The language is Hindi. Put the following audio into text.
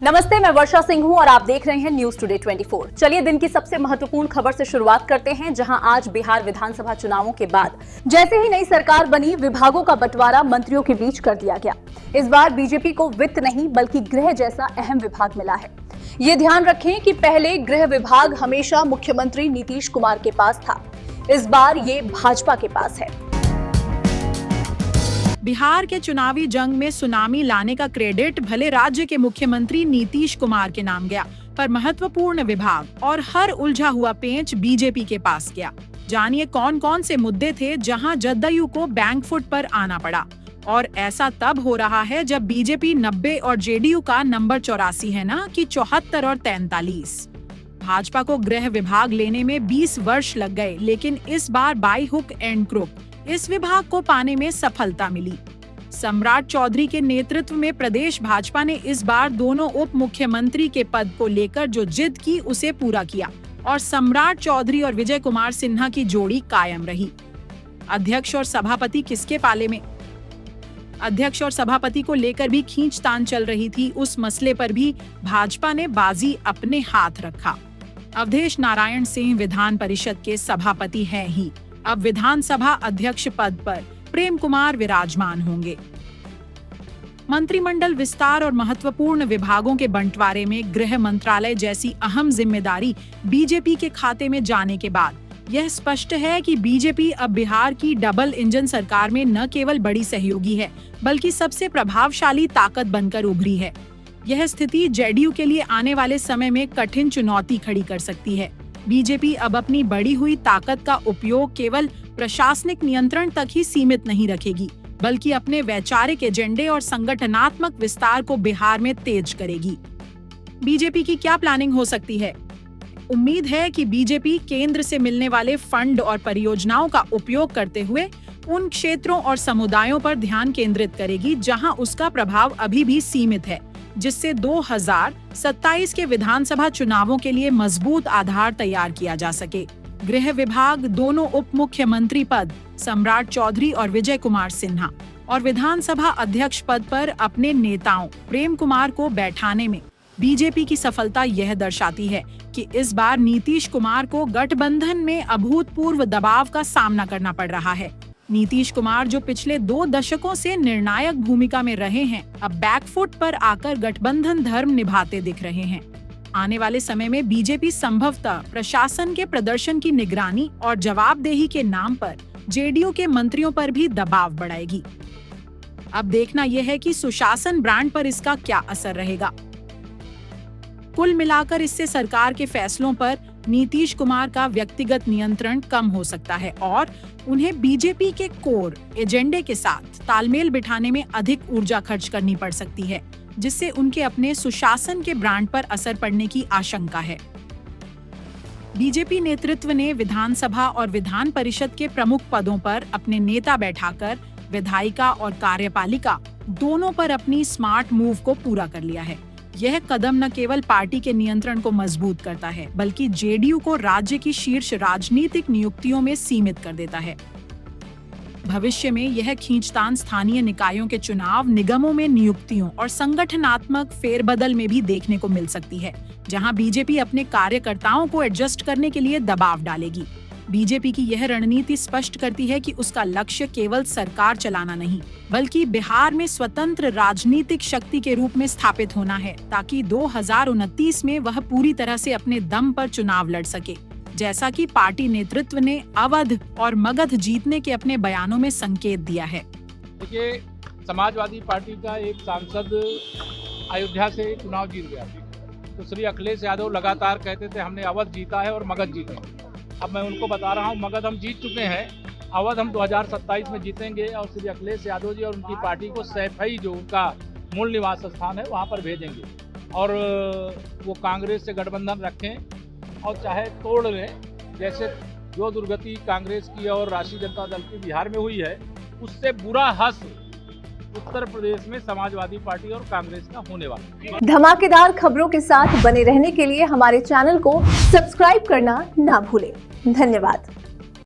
नमस्ते, मैं वर्षा सिंह हूं और आप देख रहे हैं न्यूज टुडे 24। चलिए दिन की सबसे महत्वपूर्ण खबर से शुरुआत करते हैं, जहां आज बिहार विधानसभा चुनावों के बाद जैसे ही नई सरकार बनी, विभागों का बंटवारा मंत्रियों के बीच कर दिया गया। इस बार बीजेपी को वित्त नहीं बल्कि गृह जैसा अहम विभाग मिला है। ये ध्यान रखें कि पहले गृह विभाग हमेशा मुख्यमंत्री नीतीश कुमार के पास था, इस बार ये भाजपा के पास है। बिहार के चुनावी जंग में सुनामी लाने का क्रेडिट भले राज्य के मुख्यमंत्री नीतीश कुमार के नाम गया, पर महत्वपूर्ण विभाग और हर उलझा हुआ पेंच बीजेपी के पास गया। जानिए कौन कौन से मुद्दे थे जहां जदयू को बैंक फुट पर आना पड़ा, और ऐसा तब हो रहा है जब बीजेपी 90 और जेडीयू का नंबर 84 है ना कि 74 और 43। भाजपा को गृह विभाग लेने में 20 वर्ष लग गए, लेकिन इस बार बाई हुक एंड क्रुक इस विभाग को पाने में सफलता मिली। सम्राट चौधरी के नेतृत्व में प्रदेश भाजपा ने इस बार दोनों उप मुख्यमंत्री के पद को लेकर जो जिद की उसे पूरा किया और सम्राट चौधरी और विजय कुमार सिन्हा की जोड़ी कायम रही। अध्यक्ष और सभापति किसके पाले में? अध्यक्ष और सभापति को लेकर भी खींचतान चल रही थी। उस मसले पर भी भाजपा ने बाजी अपने हाथ रखा। अवधेश नारायण सिंह विधान परिषद के सभापति हैं ही, अब विधानसभा अध्यक्ष पद पर प्रेम कुमार विराजमान होंगे। मंत्रिमंडल विस्तार और महत्वपूर्ण विभागों के बंटवारे में गृह मंत्रालय जैसी अहम जिम्मेदारी बीजेपी के खाते में जाने के बाद यह स्पष्ट है कि बीजेपी अब बिहार की डबल इंजन सरकार में न केवल बड़ी सहयोगी है, बल्कि सबसे प्रभावशाली ताकत बनकर उभरी है। यह स्थिति जेडीयू के लिए आने वाले समय में कठिन चुनौती खड़ी कर सकती है। बीजेपी अब अपनी बढ़ी हुई ताकत का उपयोग केवल प्रशासनिक नियंत्रण तक ही सीमित नहीं रखेगी, बल्कि अपने वैचारिक एजेंडे और संगठनात्मक विस्तार को बिहार में तेज करेगी। बीजेपी की क्या प्लानिंग हो सकती है? उम्मीद है कि बीजेपी केंद्र से मिलने वाले फंड और परियोजनाओं का उपयोग करते हुए उन क्षेत्रों और समुदायों पर ध्यान केंद्रित करेगी जहां उसका प्रभाव अभी भी सीमित है, जिससे 2027 के विधानसभा चुनावों के लिए मजबूत आधार तैयार किया जा सके। गृह विभाग, दोनों उप मुख्यमंत्री पद सम्राट चौधरी और विजय कुमार सिन्हा और विधानसभा अध्यक्ष पद पर अपने नेताओं प्रेम कुमार को बैठाने में बीजेपी की सफलता यह दर्शाती है कि इस बार नीतीश कुमार को गठबंधन में अभूतपूर्व दबाव का सामना करना पड़ रहा है। नीतीश कुमार जो पिछले 2 दशकों से निर्णायक भूमिका में रहे हैं, अब बैकफुट पर आकर गठबंधन धर्म निभाते दिख रहे हैं। आने वाले समय में बीजेपी संभवतः प्रशासन के प्रदर्शन की निगरानी और जवाबदेही के नाम पर जेडीयू के मंत्रियों पर भी दबाव बढ़ाएगी। अब देखना यह है कि सुशासन ब्रांड पर इसका क्या असर रहेगा। कुल मिलाकर इससे सरकार के फैसलों पर नीतीश कुमार का व्यक्तिगत नियंत्रण कम हो सकता है और उन्हें बीजेपी के कोर एजेंडे के साथ तालमेल बिठाने में अधिक ऊर्जा खर्च करनी पड़ सकती है, जिससे उनके अपने सुशासन के ब्रांड पर असर पड़ने की आशंका है। बीजेपी नेतृत्व ने विधानसभा और विधान परिषद के प्रमुख पदों पर अपने नेता बैठाकर विधायिका और कार्यपालिका दोनों पर अपनी स्मार्ट मूव को पूरा कर लिया है। यह कदम न केवल पार्टी के नियंत्रण को मजबूत करता है, बल्कि जेडीयू को राज्य की शीर्ष राजनीतिक नियुक्तियों में सीमित कर देता है। भविष्य में यह खींचतान स्थानीय निकायों के चुनाव, निगमों में नियुक्तियों और संगठनात्मक फेरबदल में भी देखने को मिल सकती है, जहां बीजेपी अपने कार्यकर्ताओं को एडजस्ट करने के लिए दबाव डालेगी। बीजेपी की यह रणनीति स्पष्ट करती है कि उसका लक्ष्य केवल सरकार चलाना नहीं, बल्कि बिहार में स्वतंत्र राजनीतिक शक्ति के रूप में स्थापित होना है, ताकि 2029 में वह पूरी तरह से अपने दम पर चुनाव लड़ सके, जैसा कि पार्टी नेतृत्व ने अवध और मगध जीतने के अपने बयानों में संकेत दिया है। देखिए, समाजवादी पार्टी का एक सांसद अयोध्या से चुनाव जीत गया, तो श्री अखिलेश यादव लगातार कहते थे हमने अवध जीता है और मगध जीते। अब मैं उनको बता रहा हूँ, मगध हम जीत चुके हैं, अवध हम 2027 में जीतेंगे और श्री अखिलेश यादव जी और उनकी पार्टी को सैफई, जो उनका मूल निवास स्थान है, वहाँ पर भेजेंगे और वो कांग्रेस से गठबंधन रखें और चाहे तोड़ लें। जैसे जो दुर्गति कांग्रेस की और राष्ट्रीय जनता दल की बिहार में हुई है, उससे बुरा हश्र उत्तर प्रदेश में समाजवादी पार्टी और कांग्रेस का होने वाला। धमाकेदार खबरों के साथ बने रहने के लिए हमारे चैनल को सब्सक्राइब करना ना भूलें। धन्यवाद।